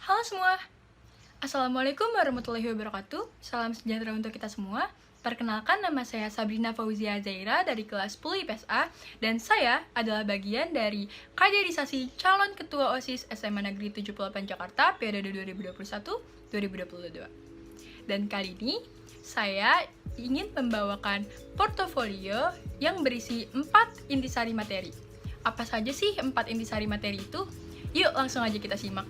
Halo semua, Assalamualaikum warahmatullahi wabarakatuh. Salam sejahtera untuk kita semua. Perkenalkan, nama saya Sabrina Fauzia Zaira dari kelas 10 IPSA, dan saya adalah bagian dari kaderisasi calon ketua OSIS SMA Negeri 78 Jakarta periode 2021-2022. Dan kali ini saya ingin membawakan portofolio yang berisi 4 intisari materi. Apa saja sih 4 intisari materi itu? Yuk langsung aja kita simak.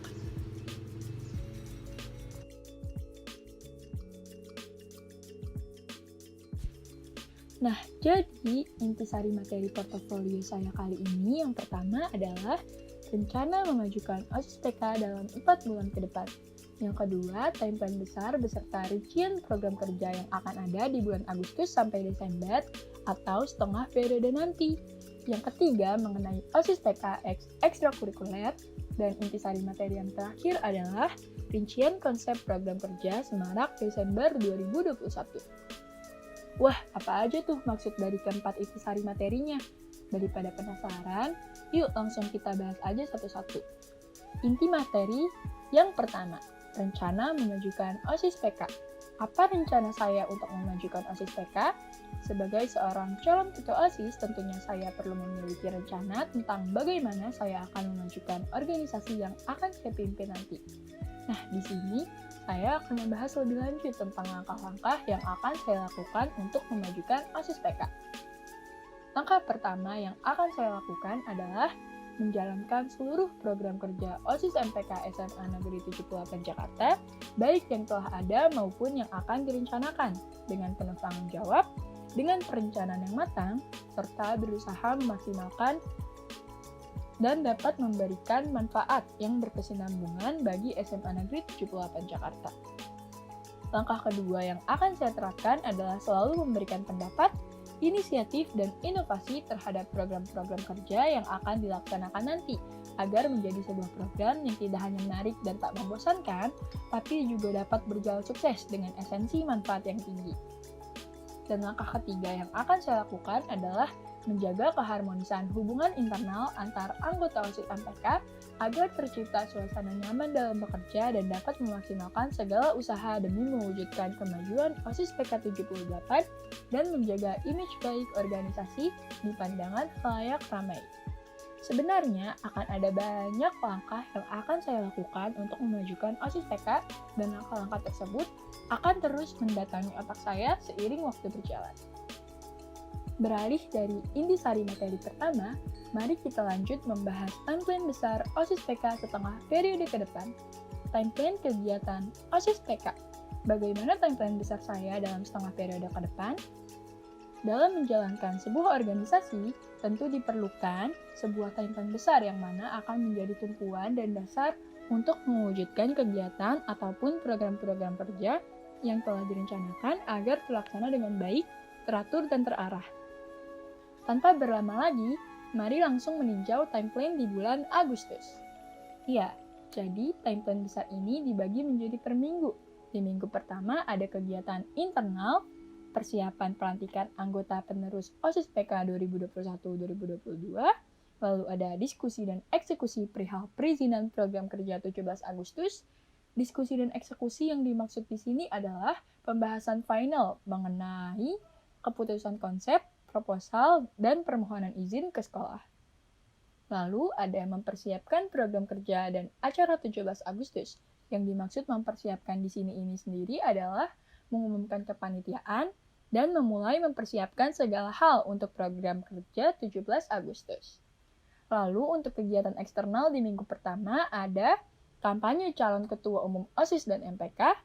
Nah, jadi intisari materi portofolio saya kali ini yang pertama adalah rencana memajukan OSIS PK dalam 4 bulan ke depan. Yang kedua, timeline besar beserta rincian program kerja yang akan ada di bulan Agustus sampai Desember atau setengah periode nanti. Yang ketiga, mengenai OSIS PK ekstrakurikuler, dan intisari materi yang terakhir adalah rincian konsep program kerja Semarak-Desember 2021. Wah, apa aja tuh maksud dari keempat intisari materinya? Daripada penasaran, yuk langsung kita bahas aja satu-satu. Inti materi yang pertama, rencana memajukan OSIS PK. Apa rencana saya untuk memajukan OSIS PK? Sebagai seorang calon ketua OSIS, tentunya saya perlu memiliki rencana tentang bagaimana saya akan memajukan organisasi yang akan saya pimpin nanti. Nah, di sini saya akan membahas lebih lanjut tentang langkah-langkah yang akan saya lakukan untuk memajukan OSIS PK. Langkah pertama yang akan saya lakukan adalah menjalankan seluruh program kerja OSIS MPK SMA Negeri 78 Jakarta, baik yang telah ada maupun yang akan direncanakan, dengan penuh tanggung jawab, dengan perencanaan yang matang, serta berusaha memaksimalkan dan dapat memberikan manfaat yang berkesinambungan bagi SMA Negeri 78 Jakarta. Langkah kedua yang akan saya terapkan adalah selalu memberikan pendapat, inisiatif, dan inovasi terhadap program-program kerja yang akan dilaksanakan nanti, agar menjadi sebuah program yang tidak hanya menarik dan tak membosankan, tapi juga dapat berjalan sukses dengan esensi manfaat yang tinggi. Dan langkah ketiga yang akan saya lakukan adalah menjaga keharmonisan hubungan internal antar anggota OSIS MPK agar tercipta suasana nyaman dalam bekerja dan dapat memaksimalkan segala usaha demi mewujudkan kemajuan OSIS PK 78 dan menjaga image baik organisasi di pandangan khalayak ramai. Sebenarnya akan ada banyak langkah yang akan saya lakukan untuk memajukan OSIS PK, dan langkah-langkah tersebut akan terus mendatangi otak saya seiring waktu berjalan. Beralih dari intisari materi pertama, mari kita lanjut membahas timeline besar OSIS PK setengah periode ke depan. Timeline kegiatan OSIS PK. Bagaimana timeline besar saya dalam setengah periode ke depan? Dalam menjalankan sebuah organisasi, tentu diperlukan sebuah timeline besar yang mana akan menjadi tumpuan dan dasar untuk mewujudkan kegiatan ataupun program-program kerja yang telah direncanakan agar terlaksana dengan baik, teratur, dan terarah. Tanpa berlama lagi, mari langsung meninjau timeline di bulan Agustus. Ya, jadi timeline besar ini dibagi menjadi per minggu. Di minggu pertama ada kegiatan internal, persiapan pelantikan anggota penerus OSIS PK 2021-2022, lalu ada diskusi dan eksekusi perihal perizinan program kerja 17 Agustus. Diskusi dan eksekusi yang dimaksud di sini adalah pembahasan final mengenai keputusan konsep, proposal, dan permohonan izin ke sekolah. Lalu ada mempersiapkan program kerja dan acara 17 Agustus. Yang dimaksud mempersiapkan di sini ini sendiri adalah mengumumkan kepanitiaan dan memulai mempersiapkan segala hal untuk program kerja 17 Agustus. Lalu untuk kegiatan eksternal di minggu pertama ada kampanye calon ketua umum OSIS dan MPK,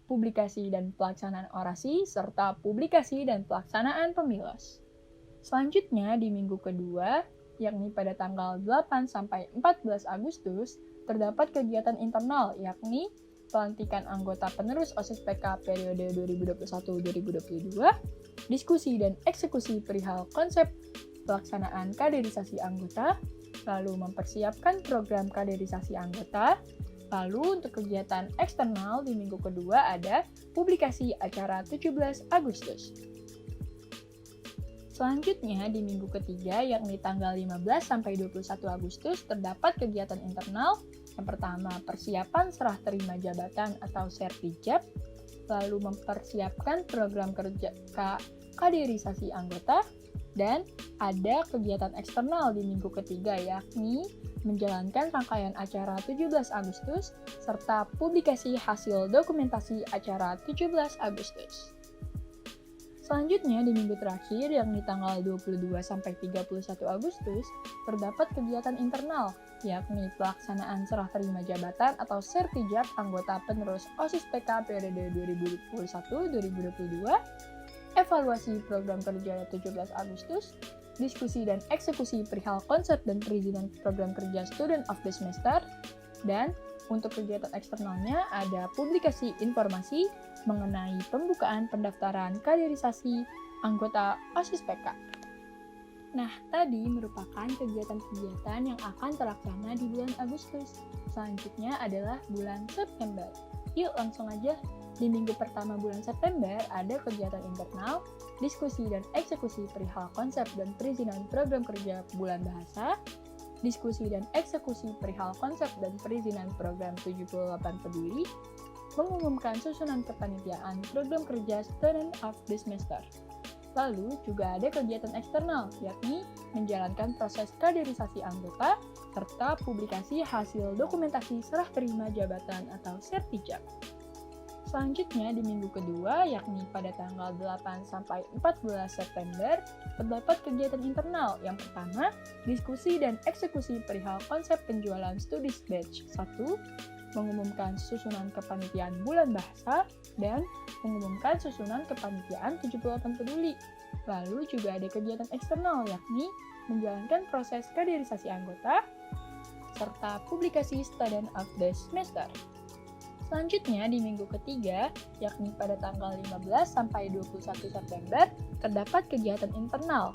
publikasi dan pelaksanaan orasi, serta publikasi dan pelaksanaan pemilos. Selanjutnya di minggu kedua, yakni pada tanggal 8 sampai 14 Agustus, terdapat kegiatan internal yakni pelantikan anggota penerus OSIS PK periode 2021-2022, diskusi dan eksekusi perihal konsep pelaksanaan kaderisasi anggota, lalu mempersiapkan program kaderisasi anggota. Lalu untuk kegiatan eksternal di minggu kedua ada publikasi acara 17 Agustus. Selanjutnya di minggu ketiga yakni tanggal 15 sampai 21 Agustus terdapat kegiatan internal Yang pertama, persiapan serah terima jabatan atau sertijab, lalu mempersiapkan program kerja kaderisasi anggota, dan ada kegiatan eksternal di minggu ketiga, yakni menjalankan rangkaian acara 17 Agustus, serta publikasi hasil dokumentasi acara 17 Agustus. Selanjutnya, di minggu terakhir, yakni tanggal 22-31 Agustus, terdapat kegiatan internal, yakni pelaksanaan serah terima jabatan atau sertijab anggota penerus OSIS PK periode 2021-2022, evaluasi program kerja 17 Agustus, diskusi dan eksekusi perihal konsep dan perizinan program kerja Student of the Semester, dan untuk kegiatan eksternalnya ada publikasi informasi mengenai pembukaan pendaftaran kaderisasi anggota OSIS PK. Nah, tadi merupakan kegiatan-kegiatan yang akan terlaksana di bulan Agustus. Selanjutnya adalah bulan September. Yuk langsung aja. Di minggu pertama bulan September ada kegiatan internal, diskusi dan eksekusi perihal konsep dan perizinan program kerja bulan bahasa, diskusi dan eksekusi perihal konsep dan perizinan program 78 peduli, mengumumkan susunan kepanitiaan program kerja Student of the Semester. Lalu juga ada kegiatan eksternal, yakni menjalankan proses kaderisasi anggota, serta publikasi hasil dokumentasi serah terima jabatan atau sertijab. Selanjutnya di minggu kedua, yakni pada tanggal 8-14 September, terdapat kegiatan internal. Yang pertama, diskusi dan eksekusi perihal konsep penjualan Studies Batch 1, mengumumkan susunan kepanitiaan bulan bahasa, dan mengumumkan susunan kepanitiaan 78 peduli. Lalu juga ada kegiatan eksternal, yakni menjalankan proses kaderisasi anggota, serta publikasi Student of the Semester. Selanjutnya, di minggu ketiga, yakni pada tanggal 15-21 September, terdapat kegiatan internal,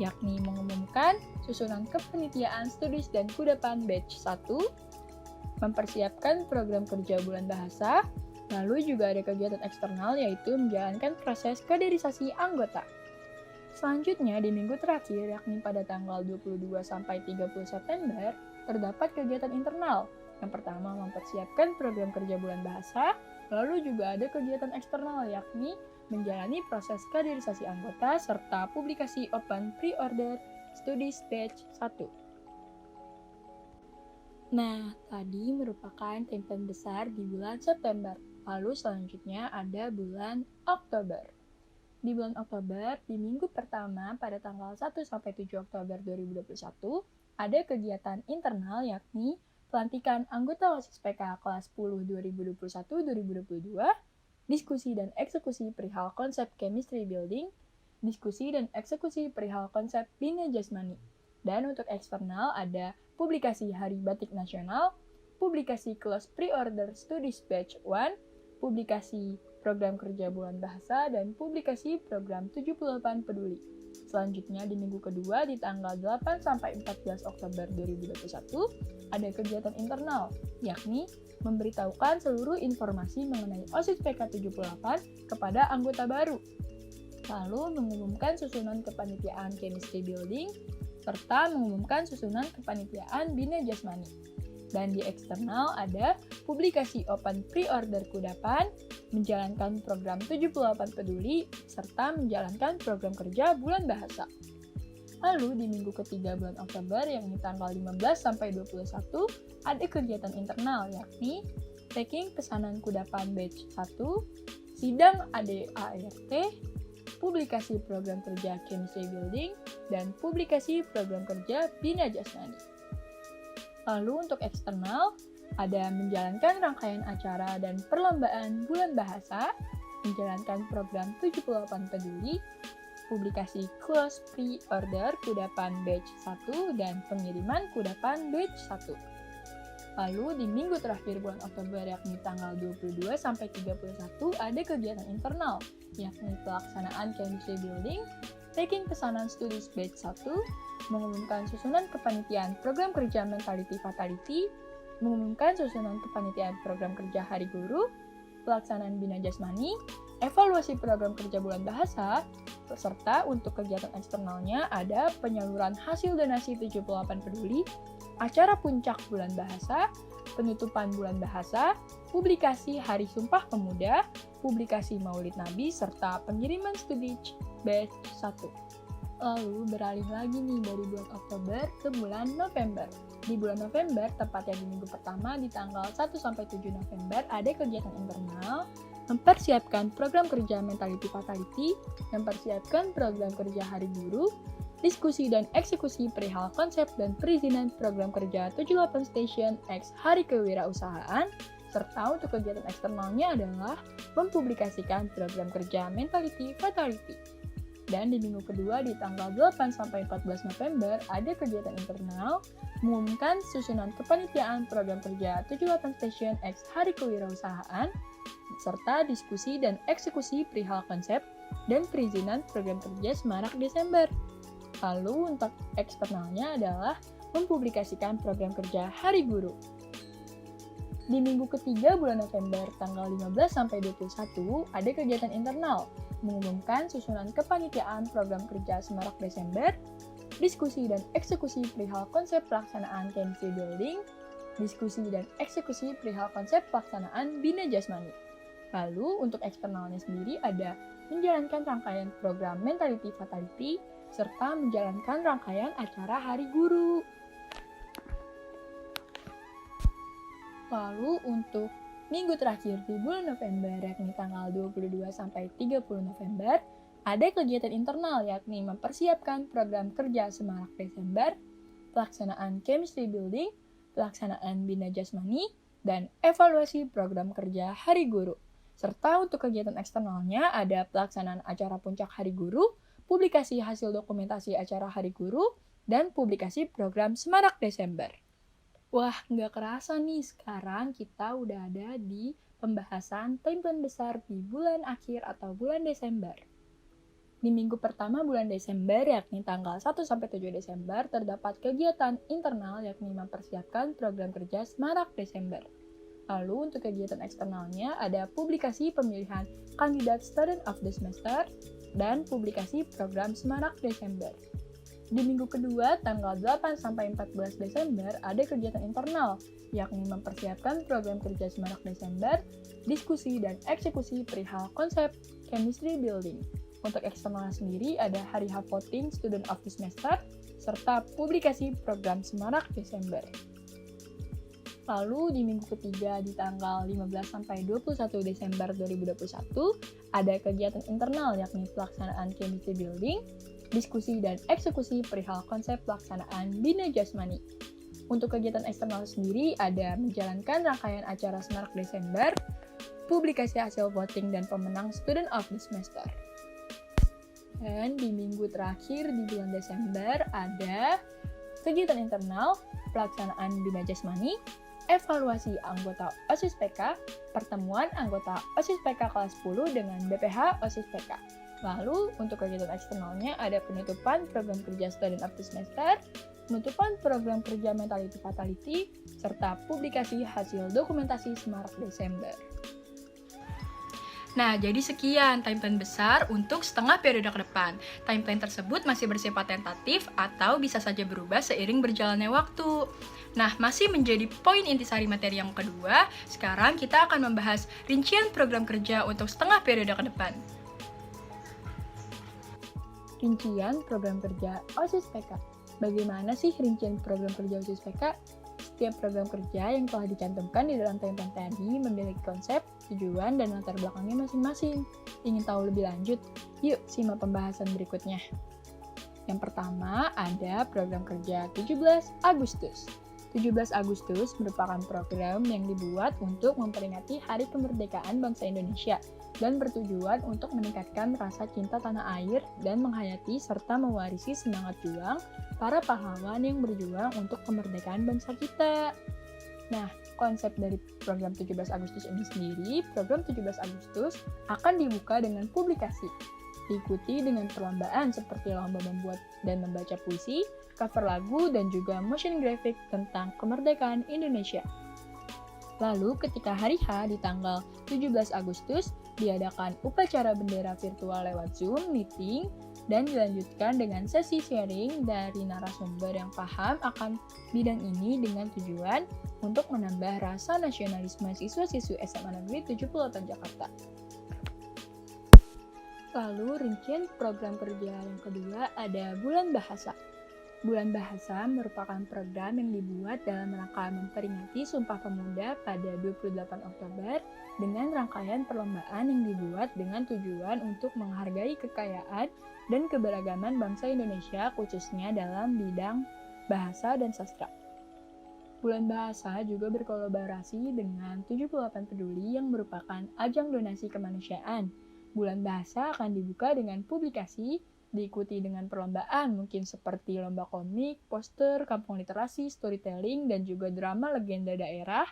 yakni mengumumkan susunan kepanitiaan Studies dan Kudapan Batch 1, mempersiapkan program kerja bulan bahasa, lalu juga ada kegiatan eksternal yaitu menjalankan proses kaderisasi anggota. Selanjutnya, di minggu terakhir, yakni pada tanggal 22-30 September, terdapat kegiatan internal. Yang pertama, mempersiapkan program kerja bulan bahasa, lalu juga ada kegiatan eksternal, yakni menjalani proses kaderisasi anggota, serta publikasi open pre-order Studies Batch 1. Nah, tadi merupakan template besar di bulan September. Lalu selanjutnya ada bulan Oktober. Di bulan Oktober, di minggu pertama pada tanggal 1-7 Oktober 2021, ada kegiatan internal yakni pelantikan anggota OSIS PK kelas 10 2021-2022, diskusi dan eksekusi perihal konsep chemistry building, diskusi dan eksekusi perihal konsep bina jasmani. Dan untuk eksternal ada publikasi Hari Batik Nasional, publikasi close pre-order Studies Batch 1, publikasi program kerja bulan bahasa, dan publikasi program 78 peduli. Selanjutnya di minggu kedua di tanggal 8-14 Oktober 2021 ada kegiatan internal, yakni memberitahukan seluruh informasi mengenai OSIS PK 78 kepada anggota baru. Lalu mengumumkan susunan kepanitiaan chemistry building, serta mengumumkan susunan kepanitiaan bina jasmani. Dan di eksternal ada publikasi open pre-order Kudapan, menjalankan program 78 peduli, serta menjalankan program kerja bulan bahasa. Lalu di minggu ketiga bulan Oktober, yakni tanggal 15-21, ada kegiatan internal, yakni taking pesanan Kudapan Batch 1, sidang ADART, publikasi program kerja Chemistry Building, dan publikasi program kerja Bina Jasmani. Lalu untuk eksternal, ada menjalankan rangkaian acara dan perlombaan bulan bahasa, menjalankan program 78 peduli, publikasi close pre-order Kudapan Batch 1, dan pengiriman Kudapan Batch 1. Lalu di minggu terakhir bulan Oktober, yakni tanggal 22-31, ada kegiatan internal, yakni pelaksanaan chemistry building, taking pesanan Studies Batch 1, mengumumkan susunan kepanitiaan program kerja Mentality Fatality, mengumumkan susunan kepanitiaan program kerja Hari Guru, pelaksanaan Bina Jasmani, evaluasi program kerja bulan bahasa, serta untuk kegiatan eksternalnya ada penyaluran hasil donasi 78 peduli, acara puncak bulan bahasa, penutupan bulan bahasa, publikasi Hari Sumpah Pemuda, publikasi Maulid Nabi, serta pengiriman studi batch 1. Lalu beralih lagi nih dari bulan Oktober ke bulan November. Di bulan November, tepatnya di minggu pertama di tanggal 1-7 November, ada kegiatan internal, mempersiapkan program kerja Mentality Fatality, mempersiapkan program kerja Hari Guru, diskusi dan eksekusi perihal konsep dan perizinan program kerja 78 Station X Hari Kewirausahaan, serta untuk kegiatan eksternalnya adalah mempublikasikan program kerja Mentality Fatality. Dan di minggu kedua di tanggal 8-14 November ada kegiatan internal, mengumumkan susunan kepanitiaan program kerja 78 Station X Hari Kewirausahaan, serta diskusi dan eksekusi perihal konsep dan perizinan program kerja Semarak Desember. Lalu untuk eksternalnya adalah mempublikasikan program kerja Hari Guru. Di minggu ketiga bulan November tanggal 15-21 ada kegiatan internal, mengumumkan susunan kepanitiaan program kerja Semarak Desember, diskusi dan eksekusi perihal konsep pelaksanaan chemistry building, diskusi dan eksekusi perihal konsep pelaksanaan Bina Jasmani. Lalu untuk eksternalnya sendiri ada menjalankan rangkaian program Mentality Fatality, serta menjalankan rangkaian acara Hari Guru. Lalu untuk minggu terakhir di bulan November, yakni tanggal 22-30 November, ada kegiatan internal yakni mempersiapkan program kerja Semarak Desember, pelaksanaan chemistry building, pelaksanaan Bina Jasmani, dan evaluasi program kerja Hari Guru. Serta untuk kegiatan eksternalnya ada pelaksanaan acara puncak Hari Guru, publikasi hasil dokumentasi acara Hari Guru, dan publikasi program Semarak Desember. Wah, nggak kerasa nih, sekarang kita udah ada di pembahasan timeline besar di bulan akhir atau bulan Desember. Di minggu pertama bulan Desember, yakni tanggal 1-7 Desember, terdapat kegiatan internal yakni mempersiapkan program kerja Semarak Desember. Lalu untuk kegiatan eksternalnya ada publikasi pemilihan kandidat Student of the Semester dan publikasi program Semarak Desember. Di minggu kedua, tanggal 8-14 Desember, ada kegiatan internal, yakni mempersiapkan program kerja Semarak Desember, diskusi dan eksekusi perihal konsep chemistry building. Untuk eksternal sendiri, ada hari voting Student of the Semester, serta publikasi program Semarak Desember. Lalu di minggu ketiga di tanggal 15-21 Desember 2021, ada kegiatan internal yakni pelaksanaan chemistry building, diskusi dan eksekusi perihal konsep pelaksanaan Bina Jasmani. Untuk kegiatan eksternal sendiri ada menjalankan rangkaian acara Semarak Desember, publikasi hasil voting dan pemenang Student of the Semester. Dan di minggu terakhir di bulan Desember ada kegiatan internal, pelaksanaan Bina Jasmani, evaluasi anggota OSIS PK, pertemuan anggota OSIS PK kelas 10 dengan BPH OSIS PK. Lalu, untuk kegiatan eksternalnya ada penutupan program kerja Student of the Semester, penutupan program kerja Mentality Fatality, serta publikasi hasil dokumentasi Semarak Desember. Nah, jadi sekian timeline besar untuk setengah periode ke depan. Timeline tersebut masih bersifat tentatif atau bisa saja berubah seiring berjalannya waktu. Nah, masih menjadi poin intisari materi yang kedua, sekarang kita akan membahas rincian program kerja untuk setengah periode ke depan. Rincian program kerja OSIS PK. Bagaimana sih rincian program kerja OSIS PK? Setiap program kerja yang telah dicantumkan di dalam timeline tadi memiliki konsep, tujuan, dan latar belakangnya masing-masing. Ingin tahu lebih lanjut? Yuk, simak pembahasan berikutnya. Yang pertama, ada program kerja 17 Agustus. 17 Agustus merupakan program yang dibuat untuk memperingati Hari Kemerdekaan Bangsa Indonesia dan bertujuan untuk meningkatkan rasa cinta tanah air dan menghayati serta mewarisi semangat juang para pahlawan yang berjuang untuk kemerdekaan bangsa kita. Nah, konsep dari program 17 Agustus ini sendiri, program 17 Agustus akan dibuka dengan publikasi, diikuti dengan perlombaan seperti lomba membuat dan membaca puisi, cover lagu, dan juga motion graphic tentang kemerdekaan Indonesia. Lalu ketika hari H di tanggal 17 Agustus, Diadakan upacara bendera virtual lewat Zoom meeting dan dilanjutkan dengan sesi sharing dari narasumber yang paham akan bidang ini dengan tujuan untuk menambah rasa nasionalisme siswa-siswi SMA Negeri 78 Jakarta. Lalu rincian program kerja yang kedua ada Bulan Bahasa. Bulan Bahasa merupakan program yang dibuat dalam rangka memperingati Sumpah Pemuda pada 28 Oktober dengan rangkaian perlombaan yang dibuat dengan tujuan untuk menghargai kekayaan dan keberagaman bangsa Indonesia khususnya dalam bidang bahasa dan sastra. Bulan Bahasa juga berkolaborasi dengan 78 Peduli yang merupakan ajang donasi kemanusiaan. Bulan Bahasa akan dibuka dengan publikasi, diikuti dengan perlombaan mungkin seperti lomba komik, poster, kampung literasi, storytelling, dan juga drama legenda daerah.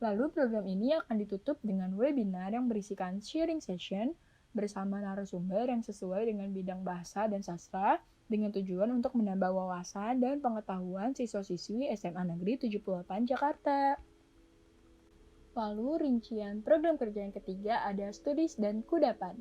Lalu program ini akan ditutup dengan webinar yang berisikan sharing session bersama narasumber yang sesuai dengan bidang bahasa dan sastra dengan tujuan untuk menambah wawasan dan pengetahuan siswa-siswi SMA Negeri 78 Jakarta. Lalu rincian program kerja yang ketiga ada Studis dan Kudapan.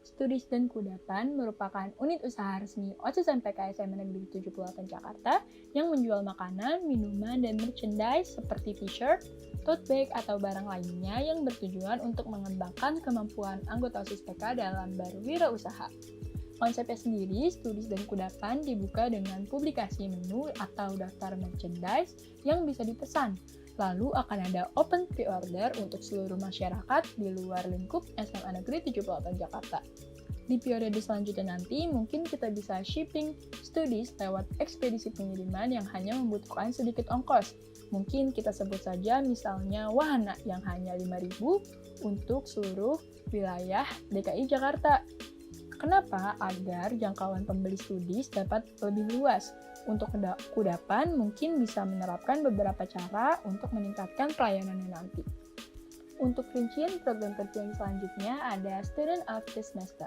Studis dan Kudapan merupakan unit usaha resmi OSIS MPK SMA Negeri 78 Jakarta yang menjual makanan, minuman, dan merchandise seperti t-shirt, tote bag, atau barang lainnya yang bertujuan untuk mengembangkan kemampuan anggota OSIS PK dalam berwirausaha. Konsepnya sendiri, Studis dan Kudapan dibuka dengan publikasi menu atau daftar merchandise yang bisa dipesan. Lalu akan ada open pre-order untuk seluruh masyarakat di luar lingkup SMA Negeri 78 Jakarta. Di periode selanjutnya nanti, mungkin kita bisa shipping Studis lewat ekspedisi pengiriman yang hanya membutuhkan sedikit ongkos. Mungkin kita sebut saja misalnya wahana yang hanya 5.000 untuk seluruh wilayah DKI Jakarta. Kenapa? Agar jangkauan pembeli Studis dapat lebih luas. Untuk Kudapan mungkin bisa menerapkan beberapa cara untuk meningkatkan pelayanannya nanti. Untuk rincian program kerja yang selanjutnya ada Student of the Semester.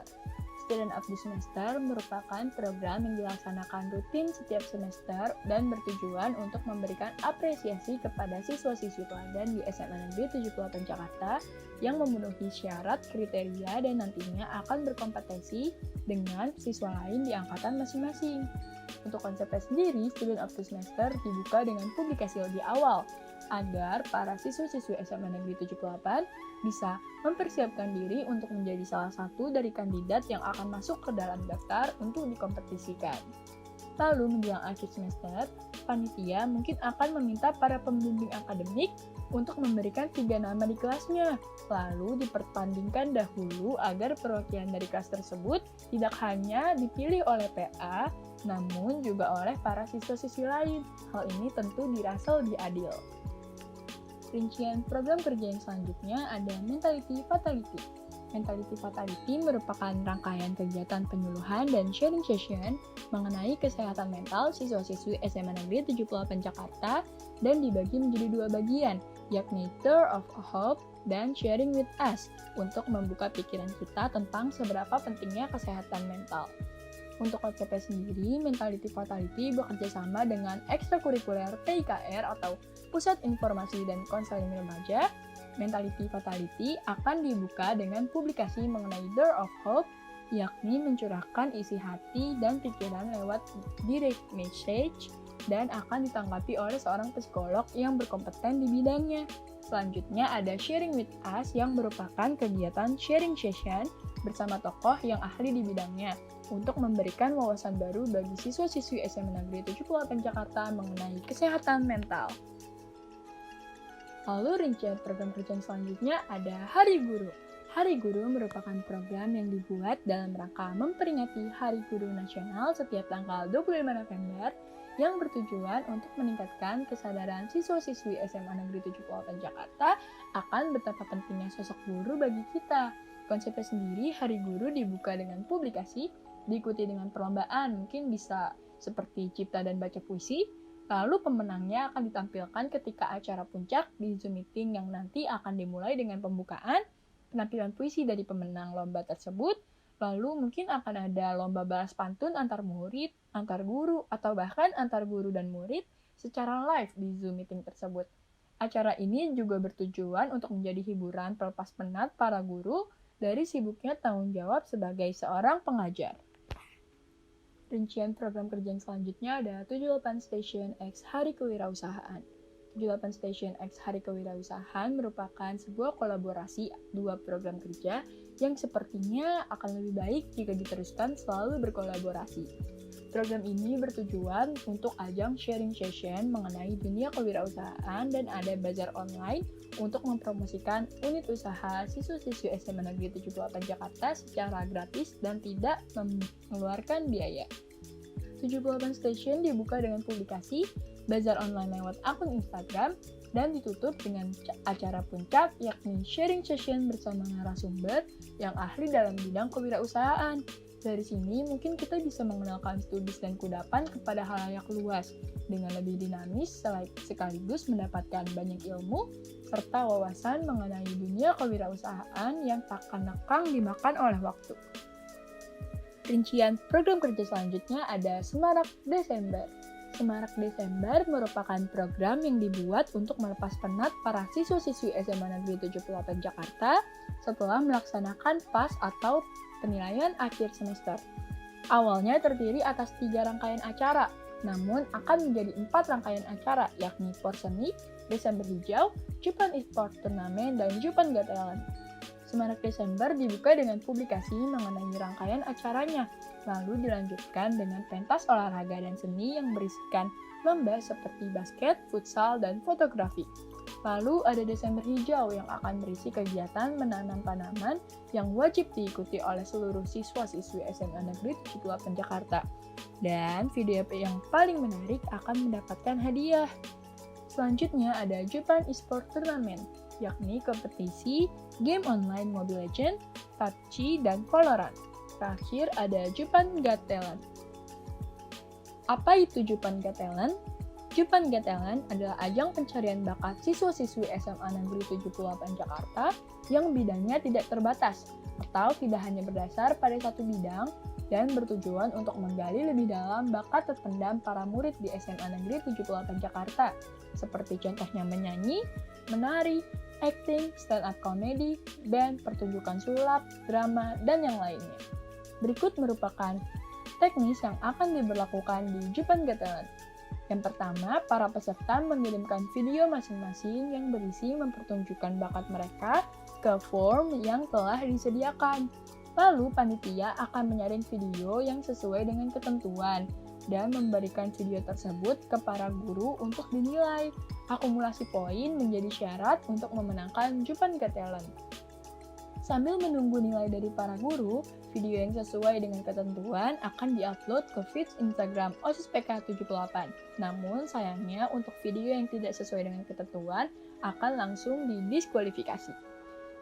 Student of the Semester merupakan program yang dilaksanakan rutin setiap semester dan bertujuan untuk memberikan apresiasi kepada siswa-siswi teladan di SMA Negeri 78 Jakarta yang memenuhi syarat kriteria dan nantinya akan berkompetisi dengan siswa lain di angkatan masing-masing. Untuk konsepnya sendiri, Student of the Semester dibuka dengan publikasi lebih awal, agar para siswa-siswi SMA Negeri 78 bisa mempersiapkan diri untuk menjadi salah satu dari kandidat yang akan masuk ke dalam daftar untuk dikompetisikan. Lalu menjelang akhir semester, panitia mungkin akan meminta para pembimbing akademik untuk memberikan 3 nama di kelasnya. Lalu dipertandingkan dahulu agar perwakilan dari kelas tersebut tidak hanya dipilih oleh PA, namun juga oleh para siswa-siswi lain. Hal ini tentu dirasa lebih adil. Rincian program kerja yang selanjutnya ada Mentality Fatality. Mentality Fatality merupakan rangkaian kegiatan penyuluhan dan sharing session mengenai kesehatan mental siswa-siswi SMA Negeri 78 Jakarta dan dibagi menjadi 2 bagian, yakni Tour of Hope dan Sharing with Us untuk membuka pikiran kita tentang seberapa pentingnya kesehatan mental. Untuk konsepnya sendiri, Mentality Fatality bekerja sama dengan ekstrakurikuler PIKR atau Pusat Informasi dan Konseling Remaja. Mentality Fatality akan dibuka dengan publikasi mengenai Door of Hope, yakni mencurahkan isi hati dan pikiran lewat direct message dan akan ditanggapi oleh seorang psikolog yang berkompeten di bidangnya. Selanjutnya ada Sharing with Us yang merupakan kegiatan sharing session bersama tokoh yang ahli di bidangnya untuk memberikan wawasan baru bagi siswa-siswi SMA Negeri 78 Jakarta mengenai kesehatan mental. Lalu rincian program kerja selanjutnya ada Hari Guru. Hari Guru merupakan program yang dibuat dalam rangka memperingati Hari Guru Nasional setiap tanggal 25 November yang bertujuan untuk meningkatkan kesadaran siswa-siswi SMA Negeri 78 Jakarta akan betapa pentingnya sosok guru bagi kita. Konsepnya sendiri, Hari Guru dibuka dengan publikasi, diikuti dengan perlombaan, mungkin bisa seperti cipta dan baca puisi, lalu pemenangnya akan ditampilkan ketika acara puncak di Zoom meeting yang nanti akan dimulai dengan pembukaan, penampilan puisi dari pemenang lomba tersebut, lalu mungkin akan ada lomba balas pantun antar murid, antar guru, atau bahkan antar guru dan murid secara live di Zoom meeting tersebut. Acara ini juga bertujuan untuk menjadi hiburan pelepas penat para guru dari sibuknya tanggung jawab sebagai seorang pengajar. Rincian program kerja yang selanjutnya ada 78 Station X Hari Kewirausahaan. 78 Station X Hari Kewirausahaan merupakan sebuah kolaborasi dua program kerja yang sepertinya akan lebih baik jika diteruskan selalu berkolaborasi. Program ini bertujuan untuk ajang sharing session mengenai dunia kewirausahaan dan ada bazar online untuk mempromosikan unit usaha siswa-siswi SMA Negeri 78 Jakarta secara gratis dan tidak mengeluarkan biaya. 78 Station dibuka dengan publikasi, bazar online lewat akun Instagram, dan ditutup dengan acara puncak yakni sharing session bersama narasumber yang ahli dalam bidang kewirausahaan. Dari sini mungkin kita bisa mengenalkan studis dan kudapan kepada halayak luas dengan lebih dinamis sekaligus mendapatkan banyak ilmu serta wawasan mengenai dunia kewirausahaan yang takkan lekang dimakan oleh waktu. Rincian program kerja selanjutnya ada Semarak Desember. Semarak Desember merupakan program yang dibuat untuk melepas penat para siswa-siswi SMA Negeri 78 Jakarta setelah melaksanakan PAS atau penilaian akhir semester. Awalnya terdiri atas 3 rangkaian acara, namun akan menjadi 4 rangkaian acara, yakni Porseni, Desember Hijau, Jupan Esport Turnamen, dan Jupan Got Talent. Semarak Desember dibuka dengan publikasi mengenai rangkaian acaranya, lalu dilanjutkan dengan pentas olahraga dan seni yang berisikan lomba seperti basket, futsal, dan fotografi. Lalu ada Desember Hijau yang akan berisi kegiatan menanam tanaman yang wajib diikuti oleh seluruh siswa-siswi SMA Negeri 78 Jakarta. Dan video yang paling menarik akan mendapatkan hadiah. Selanjutnya ada Jupan Esport Turnamen, yakni kompetisi game online Mobile Legends, PUBG, dan Valorant. Terakhir ada Jupan Got Talent. Apa itu Jupan Got Talent? Jupan Got Talent adalah ajang pencarian bakat siswa-siswi SMA Negeri 78 Jakarta yang bidangnya tidak terbatas atau tidak hanya berdasar pada satu bidang dan bertujuan untuk menggali lebih dalam bakat terpendam para murid di SMA Negeri 78 Jakarta, seperti contohnya menyanyi, menari, acting, stand-up comedy, band, pertunjukan sulap, drama, dan yang lainnya. Berikut merupakan teknis yang akan diberlakukan di Jupan Got Talent. Yang pertama, para peserta mengirimkan video masing-masing yang berisi mempertunjukkan bakat mereka ke form yang telah disediakan. Lalu, panitia akan menyaring video yang sesuai dengan ketentuan dan memberikan video tersebut ke para guru untuk dinilai. Akumulasi poin menjadi syarat untuk memenangkan Jupan Got Talent. Sambil menunggu nilai dari para guru, video yang sesuai dengan ketentuan akan diupload ke feed Instagram OSIS PK78. Namun sayangnya untuk video yang tidak sesuai dengan ketentuan akan langsung didiskualifikasi.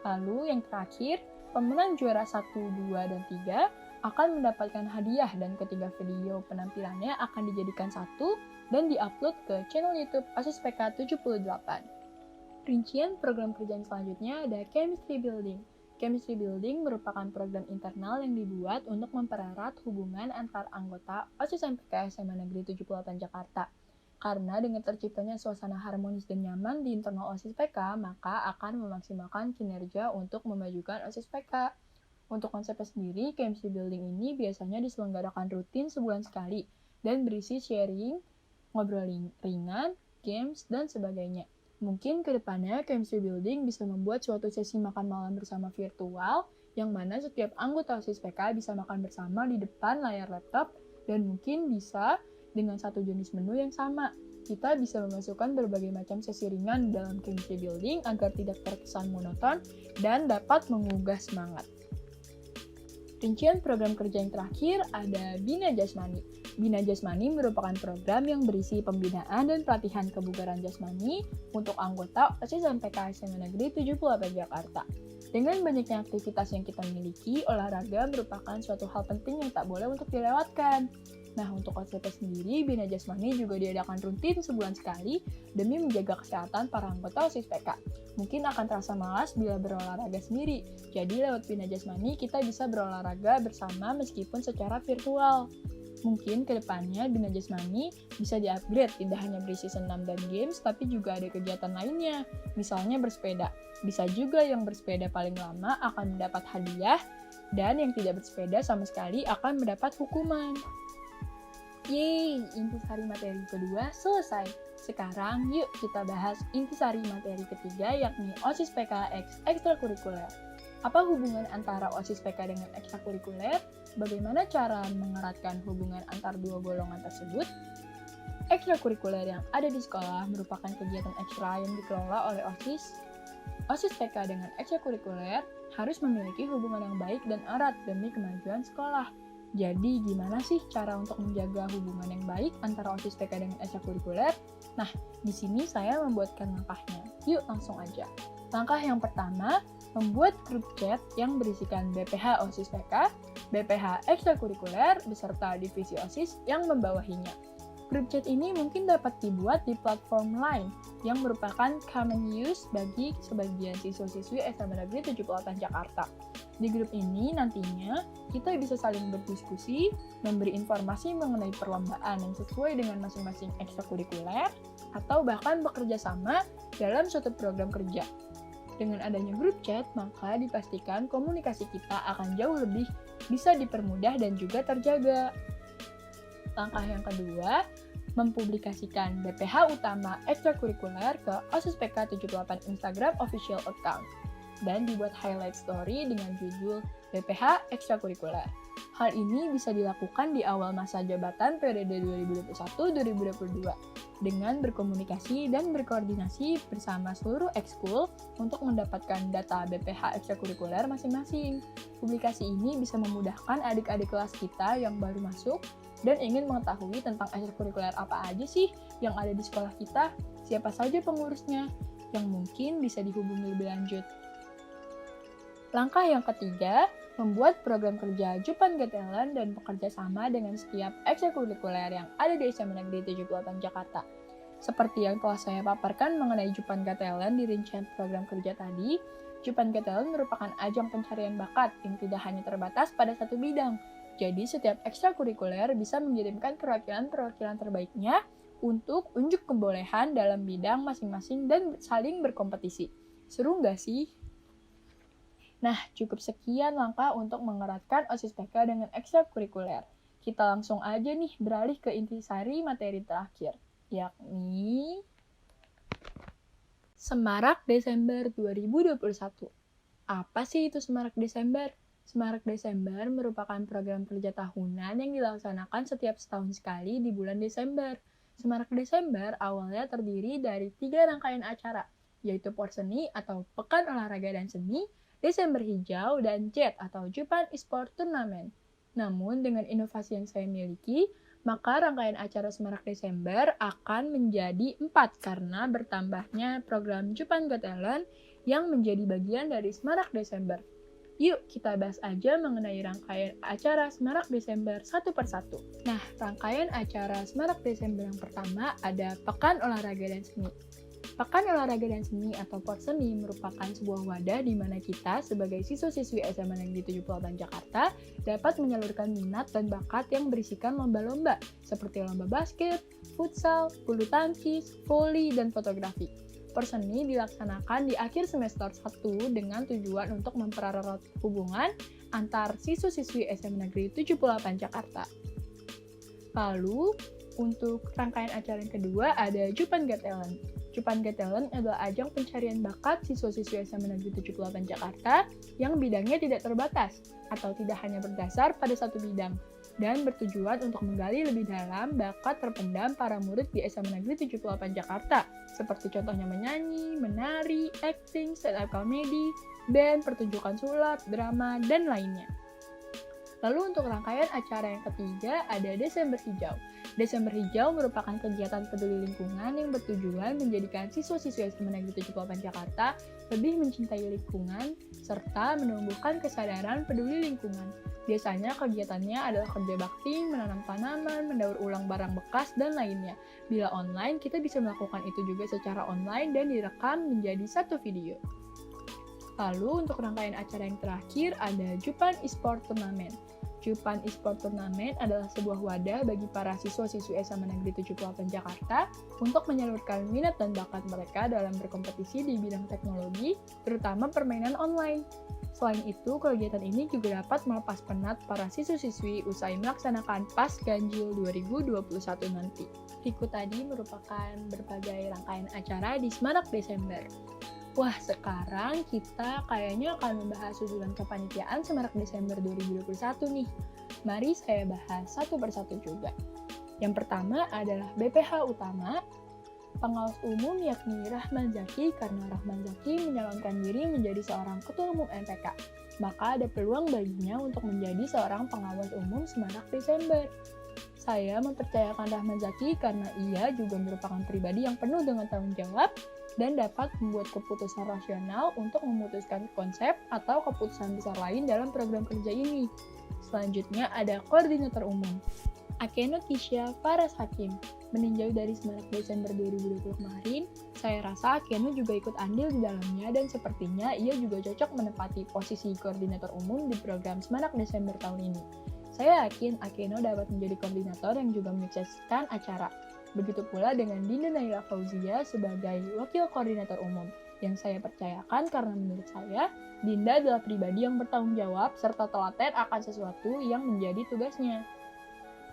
Lalu yang terakhir, pemenang juara 1, 2, dan 3 akan mendapatkan hadiah dan ketiga video penampilannya akan dijadikan satu dan diupload ke channel YouTube OSIS PK78. Rincian program kerja yang selanjutnya ada Chemistry Building. Chemistry Building merupakan program internal yang dibuat untuk mempererat hubungan antar anggota OSIS MPK SMA Negeri 78 Jakarta. Karena dengan terciptanya suasana harmonis dan nyaman di internal OSIS PK, maka akan memaksimalkan kinerja untuk memajukan OSIS PK. Untuk konsepnya sendiri, Chemistry Building ini biasanya diselenggarakan rutin sebulan sekali dan berisi sharing, ngobrol ringan, games, dan sebagainya. Mungkin ke depannya Chemistry Building bisa membuat suatu sesi makan malam bersama virtual, yang mana setiap anggota OSIS PK bisa makan bersama di depan layar laptop, dan mungkin bisa dengan satu jenis menu yang sama. Kita bisa memasukkan berbagai macam sesi ringan dalam Chemistry Building agar tidak terkesan monoton dan dapat menggugah semangat. Rincian program kerja yang terakhir ada Bina Jasmani. Bina Jasmani merupakan program yang berisi pembinaan dan pelatihan kebugaran jasmani untuk anggota OSIS MPK SMA Negeri 78 Jakarta. Dengan banyaknya aktivitas yang kita miliki, olahraga merupakan suatu hal penting yang tak boleh untuk dilewatkan. Nah, untuk OSIS sendiri, Bina Jasmani juga diadakan rutin sebulan sekali demi menjaga kesehatan para anggota OSIS PK. Mungkin akan terasa malas bila berolahraga sendiri, jadi lewat Bina Jasmani kita bisa berolahraga bersama meskipun secara virtual. Mungkin ke depannya Bina Jasmani bisa di-upgrade, tidak hanya berisi senam dan games, tapi juga ada kegiatan lainnya. Misalnya bersepeda. Bisa juga yang bersepeda paling lama akan mendapat hadiah, dan yang tidak bersepeda sama sekali akan mendapat hukuman. Yeay, intisari materi kedua selesai. Sekarang yuk kita bahas intisari materi ketiga, yakni OSIS PKX ekstrakurikuler. Apa hubungan antara OSIS PK dengan ekstrakurikuler? Bagaimana cara mengeratkan hubungan antar dua golongan tersebut? Ekstrakurikuler yang ada di sekolah merupakan kegiatan ekstra yang dikelola oleh OSIS. OSIS PK dengan ekstrakurikuler harus memiliki hubungan yang baik dan erat demi kemajuan sekolah. Jadi, gimana sih cara untuk menjaga hubungan yang baik antara OSIS PK dengan ekstrakurikuler? Nah, di sini saya membuatkan langkahnya. Yuk langsung aja. Langkah yang pertama, membuat grup chat yang berisikan BPH OSIS PK, BPH ekstrakurikuler, beserta divisi OSIS yang membawahinya. Grup chat ini mungkin dapat dibuat di platform lain yang merupakan common use bagi sebagian siswa-siswi SMA Negeri 78 Jakarta. Di grup ini nantinya kita bisa saling berdiskusi, memberi informasi mengenai perlombaan yang sesuai dengan masing-masing ekstrakurikuler, atau bahkan bekerja sama dalam suatu program kerja. Dengan adanya grup chat, maka dipastikan komunikasi kita akan jauh lebih bisa dipermudah dan juga terjaga. Langkah yang kedua, mempublikasikan BPH utama ekstrakurikuler ke OSIS PK 78 Instagram official account dan dibuat highlight story dengan judul BPH ekstrakurikuler. Hal ini bisa dilakukan di awal masa jabatan periode 2021-2022 dengan berkomunikasi dan berkoordinasi bersama seluruh ekskul untuk mendapatkan data BPH ekstrakurikuler masing-masing. Publikasi ini bisa memudahkan adik-adik kelas kita yang baru masuk dan ingin mengetahui tentang ekstrakurikuler apa aja sih yang ada di sekolah kita, siapa saja pengurusnya, yang mungkin bisa dihubungi lebih lanjut. Langkah yang ketiga, membuat program kerja Jupan Talent dan bekerja sama dengan setiap ekstrakurikuler yang ada di SMA Negeri 78 Jakarta. Seperti yang telah saya paparkan mengenai Jupan Talent di rincian program kerja tadi, Jupan Talent merupakan ajang pencarian bakat yang tidak hanya terbatas pada satu bidang. Jadi setiap ekstrakurikuler bisa mengirimkan perwakilan-perwakilan terbaiknya untuk unjuk kebolehan dalam bidang masing-masing dan saling berkompetisi. Seru nggak sih? Nah, cukup sekian langkah untuk mengeratkan OSIS PK dengan ekstrakurikuler. Kita langsung aja nih beralih ke intisari materi terakhir, yakni Semarak Desember 2021. Apa sih itu Semarak Desember? Semarak Desember merupakan program kerja tahunan yang dilaksanakan setiap setahun sekali di bulan Desember. Semarak Desember awalnya terdiri dari 3 rangkaian acara, yaitu Porseni atau Pekan Olahraga dan Seni, Desember Hijau, dan JET atau Japan Esport Tournament. Namun dengan inovasi yang saya miliki, maka rangkaian acara Semarak Desember akan menjadi 4 karena bertambahnya program Japan Got Talent yang menjadi bagian dari Semarak Desember. Yuk kita bahas aja mengenai rangkaian acara Semarak Desember satu persatu. Nah, rangkaian acara Semarak Desember yang pertama ada Pekan Olahraga dan Seni. Pekan Olahraga dan Seni atau Porseni merupakan sebuah wadah di mana kita sebagai siswa-siswi SMA Negeri 78 Jakarta dapat menyalurkan minat dan bakat yang berisikan lomba-lomba seperti lomba basket, futsal, bulu tangkis, voli, dan fotografi. Porseni dilaksanakan di akhir semester 1 dengan tujuan untuk mempererat hubungan antar siswa-siswi SMA Negeri 78 Jakarta. Lalu, untuk rangkaian acara yang kedua ada Jupan Got Talent. Jupan Got Talent adalah ajang pencarian bakat siswa-siswi SMA Negeri 78 Jakarta yang bidangnya tidak terbatas atau tidak hanya berdasar pada satu bidang dan bertujuan untuk menggali lebih dalam bakat terpendam para murid di SMA Negeri 78 Jakarta seperti contohnya menyanyi, menari, acting, stand-up comedy, band, pertunjukan sulap, drama, dan lainnya. Lalu untuk rangkaian acara yang ketiga ada Desember Hijau. Desember Hijau merupakan kegiatan peduli lingkungan yang bertujuan menjadikan siswa-siswi SMA Negeri 78 Jakarta lebih mencintai lingkungan serta menumbuhkan kesadaran peduli lingkungan. Biasanya kegiatannya adalah kerja bakti, menanam tanaman, mendaur ulang barang bekas, dan lainnya. Bila online, kita bisa melakukan itu juga secara online dan direkam menjadi satu video. Lalu untuk rangkaian acara yang terakhir ada Japan Esport Tournament. Jupan Esport Turnamen adalah sebuah wadah bagi para siswa-siswi SMA Negeri 78 Jakarta untuk menyalurkan minat dan bakat mereka dalam berkompetisi di bidang teknologi, terutama permainan online. Selain itu, kegiatan ini juga dapat melepas penat para siswa-siswi usai melaksanakan PAS Ganjil 2021 nanti. Berikut tadi merupakan berbagai rangkaian acara di Semarak Desember. Wah, sekarang kita kayaknya akan membahas susunan kepanitiaan Semarak Desember 2021 nih. Mari saya bahas satu persatu juga. Yang pertama adalah BPH utama, pengawas umum yakni Rahman Zaki karena Rahman Zaki menyalonkan diri menjadi seorang ketua umum MPK. Maka ada peluang baginya untuk menjadi seorang pengawas umum Semarak Desember. Saya mempercayakan Rahman Zaki karena ia juga merupakan pribadi yang penuh dengan tanggung jawab dan dapat membuat keputusan rasional untuk memutuskan konsep atau keputusan besar lain dalam program kerja ini. Selanjutnya ada koordinator umum. Akeno Kisha Faras Hakim. Meninjau dari Semarak Desember 2020 kemarin, saya rasa Akeno juga ikut andil di dalamnya dan sepertinya ia juga cocok menempati posisi koordinator umum di program Semarak Desember tahun ini. Saya yakin Akeno dapat menjadi koordinator yang juga menyukseskan acara. Begitu pula dengan Dinda Naila Fauzia sebagai wakil koordinator umum, yang saya percayakan karena menurut saya, Dinda adalah pribadi yang bertanggung jawab serta telaten akan sesuatu yang menjadi tugasnya.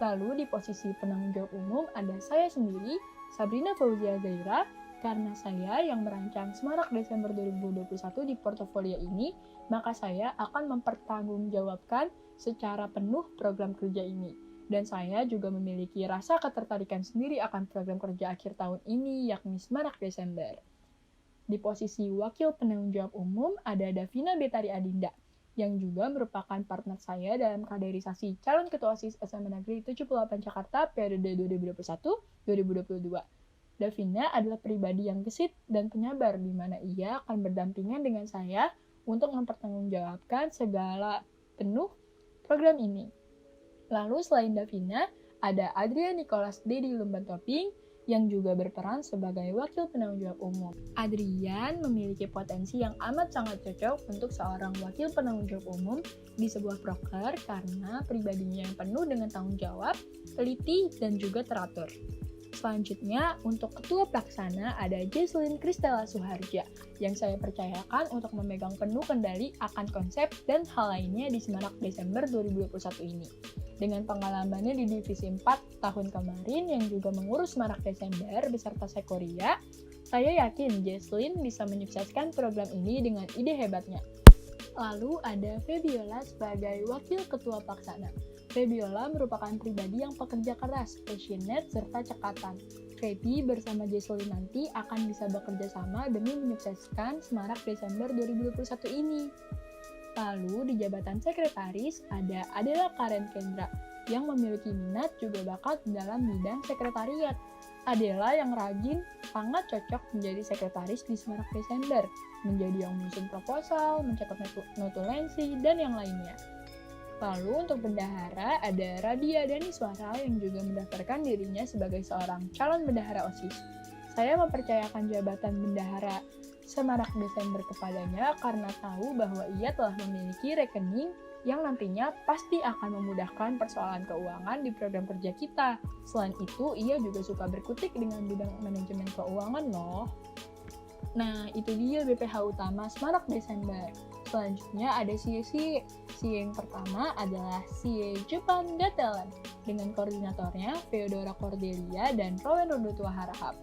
Lalu di posisi penanggung jawab umum ada saya sendiri, Sabrina Fauzia Zaira, karena saya yang merancang Semarak Desember 2021 di portofolio ini, maka saya akan mempertanggungjawabkan secara penuh program kerja ini. Dan saya juga memiliki rasa ketertarikan sendiri akan program kerja akhir tahun ini, yakni Semarak Desember. Di posisi wakil penanggung jawab umum ada Davina Betari Adinda, yang juga merupakan partner saya dalam kaderisasi calon ketua OSIS SMA Negeri 78 Jakarta periode 2021-2022. Davina adalah pribadi yang gesit dan penyabar di mana ia akan berdampingan dengan saya untuk mempertanggungjawabkan segala penuh program ini. Lalu selain Davina, ada Adrian Nicholas Dedi Lumban Toping yang juga berperan sebagai wakil penanggung jawab umum. Adrian memiliki potensi yang amat sangat cocok untuk seorang wakil penanggung jawab umum di sebuah proker karena pribadinya yang penuh dengan tanggung jawab, teliti, dan juga teratur. Selanjutnya, untuk ketua pelaksana ada Jesslyn Kristella Suharja yang saya percayakan untuk memegang penuh kendali akan konsep dan hal lainnya di Semarak Desember 2021 ini. Dengan pengalamannya di Divisi 4 tahun kemarin yang juga mengurus Semarak Desember beserta Sekoria, saya yakin Jesslyn bisa menyukseskan program ini dengan ide hebatnya. Lalu ada Febiola sebagai Wakil Ketua Pelaksana. Febiola merupakan pribadi yang pekerja keras, passionate, serta cekatan. Febi bersama Jesslyn nanti akan bisa bekerja sama demi menyukseskan Semarak Desember 2021 ini. Lalu di jabatan sekretaris ada Adela Karen Kendra yang memiliki minat juga bakat dalam bidang sekretariat. Adela yang rajin sangat cocok menjadi sekretaris di Semarak Desember, menjadi yang menyusun proposal, mencatat notulensi, dan yang lainnya. Lalu untuk bendahara ada Radia Daniswara yang juga mendaftarkan dirinya sebagai seorang calon bendahara OSIS. Saya mempercayakan jabatan bendahara Semarak Desember kepadanya karena tahu bahwa ia telah memiliki rekening yang nantinya pasti akan memudahkan persoalan keuangan di program kerja kita. Selain itu, ia juga suka berkutik dengan bidang manajemen keuangan loh. Nah, itu dia BPH utama Semarak Desember. Selanjutnya ada CIE. CIE yang pertama adalah CIE Jupan Gatelen dengan koordinatornya Feodora Cordelia dan Rowan Rodotua Harahap.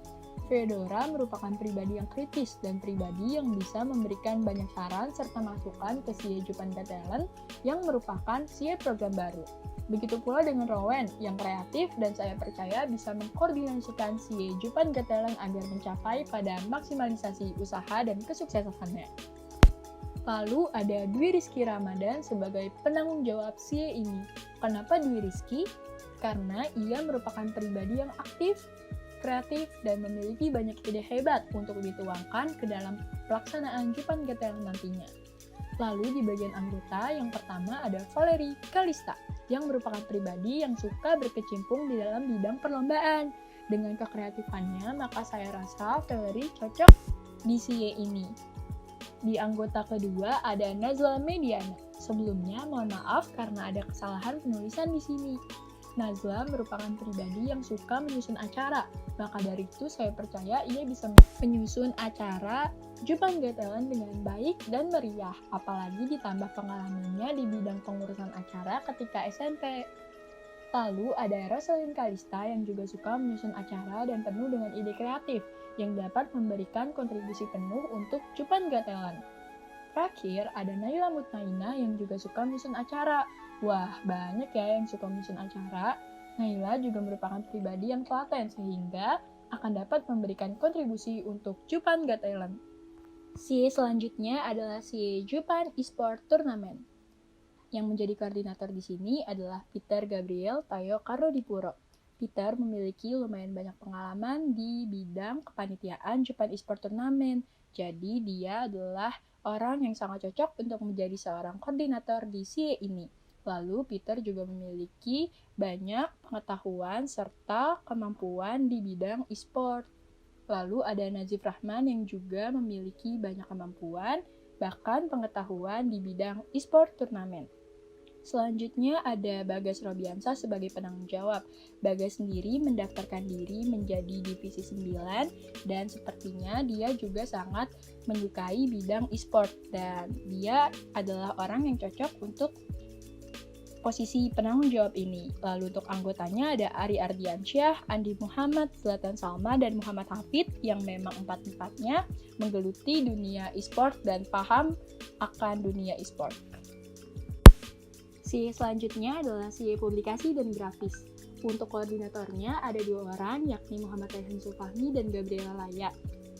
Feodora merupakan pribadi yang kritis dan pribadi yang bisa memberikan banyak saran serta masukan ke CIE Jupan Gatelen yang merupakan CIE program baru. Begitu pula dengan Rowan yang kreatif dan saya percaya bisa mengkoordinasikan CIE Jupan Gatelen agar mencapai pada maksimalisasi usaha dan kesuksesannya. Lalu ada Dwi Rizky Ramadan sebagai penanggung jawab CIE ini. Kenapa Dwi Rizky? Karena ia merupakan pribadi yang aktif, kreatif, dan memiliki banyak ide hebat untuk dituangkan ke dalam pelaksanaan Jupan Gatelen nantinya. Lalu di bagian anggota yang pertama ada Valerie Kalista yang merupakan pribadi yang suka berkecimpung di dalam bidang perlombaan. Dengan kekreatifannya, maka saya rasa Valerie cocok di CIE ini. Di anggota kedua ada Nazla Mediana Sebelumnya, mohon maaf karena ada kesalahan penulisan di sini. Nazla merupakan pribadi yang suka menyusun acara, maka dari itu saya percaya ia bisa menyusun acara Jupan Got Talent dengan baik dan meriah, apalagi ditambah pengalamannya di bidang pengurusan acara ketika SMP. Lalu ada Roselyn Kalista yang juga suka menyusun acara dan penuh dengan ide kreatif yang dapat memberikan kontribusi penuh untuk Jupan Got Talent. Terakhir, ada Naila Mutmainah yang juga suka menyusun acara. Wah, banyak ya yang suka menyusun acara. Naila juga merupakan pribadi yang telaten sehingga akan dapat memberikan kontribusi untuk Jupan Got Talent. CA selanjutnya adalah CA Jupan Esport Tournament. Yang menjadi koordinator di sini adalah Peter Gabriel Tayo Karodipuro. Peter memiliki lumayan banyak pengalaman di bidang kepanitiaan Jupan Esport Tournament. Jadi dia adalah orang yang sangat cocok untuk menjadi seorang koordinator di CA ini. Lalu Peter juga memiliki banyak pengetahuan serta kemampuan di bidang e-sport. Lalu ada Nazif Rahman yang juga memiliki banyak kemampuan, bahkan pengetahuan di bidang e-sport turnamen. Selanjutnya ada Bagas Robiansah sebagai penanggung jawab. Bagas sendiri mendaftarkan diri menjadi divisi 9 dan sepertinya dia juga sangat menyukai bidang e-sport dan dia adalah orang yang cocok untuk posisi penanggung jawab ini. Lalu untuk anggotanya ada Ari Ardiansyah, Andi Muhammad, Zlatan Salma, dan Muhammad Hafid yang memang empat-empatnya menggeluti dunia e-sport dan paham akan dunia e-sport. CA selanjutnya adalah CA Publikasi dan Grafis. Untuk koordinatornya ada 2 orang, yakni Muhammad Raihan Zulfahmi dan Gabriela Laya.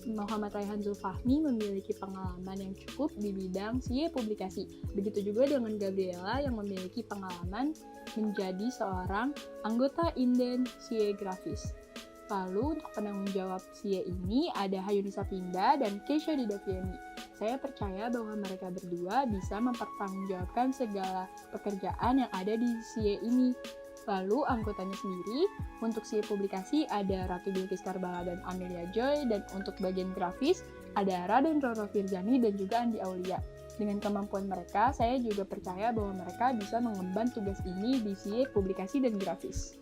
Muhammad Raihan Zulfahmi memiliki pengalaman yang cukup di bidang CA Publikasi. Begitu juga dengan Gabriela yang memiliki pengalaman menjadi seorang anggota Inden CA Grafis. Lalu untuk penanggung jawab CA ini ada Hayunisa Pinda dan Keisha Didaviani. Saya percaya bahwa mereka berdua bisa mempertanggungjawabkan segala pekerjaan yang ada di CA ini. Lalu anggotanya sendiri, untuk CA Publikasi ada Ratu Bilqis Karbala dan Amelia Joy, dan untuk bagian grafis ada Raden Roro Firzani dan juga Andi Aulia. Dengan kemampuan mereka, saya juga percaya bahwa mereka bisa mengemban tugas ini di CA Publikasi dan Grafis.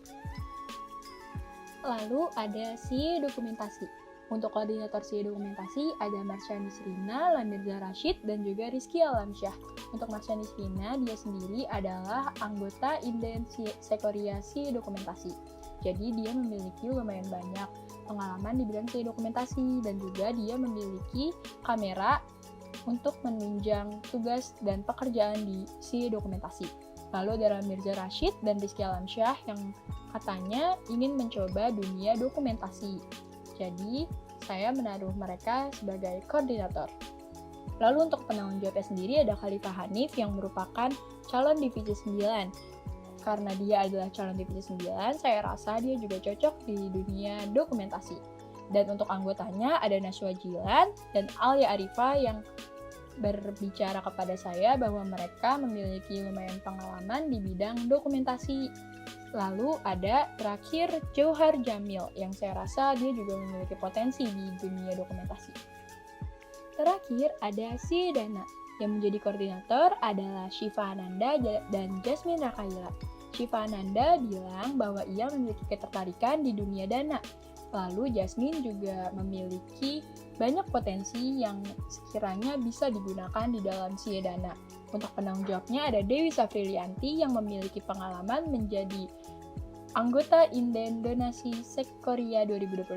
Lalu ada CA Dokumentasi. Untuk koordinator CA Dokumentasi ada Marsyani Srina, Lamirza Rashid, dan juga Rizky Alamsyah. Untuk Marsyani Srina, dia sendiri adalah anggota Inden Sekoria CA Dokumentasi. Jadi dia memiliki lumayan banyak pengalaman di bidang CA Dokumentasi, dan juga dia memiliki kamera untuk menunjang tugas dan pekerjaan di CA Dokumentasi. Lalu ada Mirza Rashid dan Rizky Alamsyah yang katanya ingin mencoba dunia dokumentasi. Jadi, saya menaruh mereka sebagai koordinator. Lalu untuk penanggung jawabnya sendiri ada Khalifah Hanif yang merupakan calon divisi 9. Karena dia adalah calon divisi 9, saya rasa dia juga cocok di dunia dokumentasi. Dan untuk anggotanya ada Naswa Jilan dan Alia Arifah yang berbicara kepada saya bahwa mereka memiliki lumayan pengalaman di bidang dokumentasi. Lalu ada terakhir Johar Jamil yang saya rasa dia juga memiliki potensi di dunia dokumentasi. Terakhir ada si Dana yang menjadi koordinator adalah Syifa Ananda dan Jasmine Rakaila. Syifa Ananda bilang bahwa ia memiliki ketertarikan di dunia dana. Lalu Jasmine juga memiliki banyak potensi yang sekiranya bisa digunakan di dalam CA Dana. Untuk penanggung jawabnya ada Dewi Safrilianti yang memiliki pengalaman menjadi anggota Inden Donasi Sekoria 2021.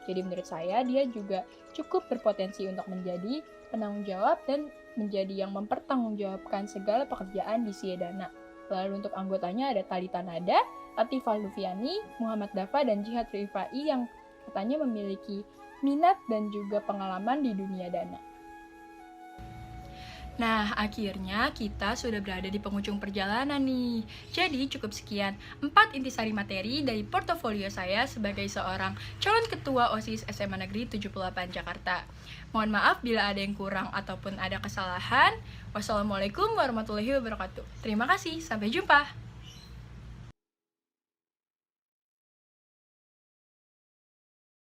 Jadi menurut saya dia juga cukup berpotensi untuk menjadi penanggung jawab dan menjadi yang mempertanggungjawabkan segala pekerjaan di CA Dana. Lalu untuk anggotanya ada Talita Nada, Latifah Lufiani, Muhammad Dafa, dan Jihad Rifai yang katanya memiliki minat dan juga pengalaman di dunia dana. Nah, akhirnya kita sudah berada di penghujung perjalanan nih. Jadi, cukup sekian 4 intisari materi dari portofolio saya sebagai seorang calon ketua OSIS SMA Negeri 78 Jakarta. Mohon maaf bila ada yang kurang ataupun ada kesalahan. Wassalamualaikum warahmatullahi wabarakatuh. Terima kasih, sampai jumpa.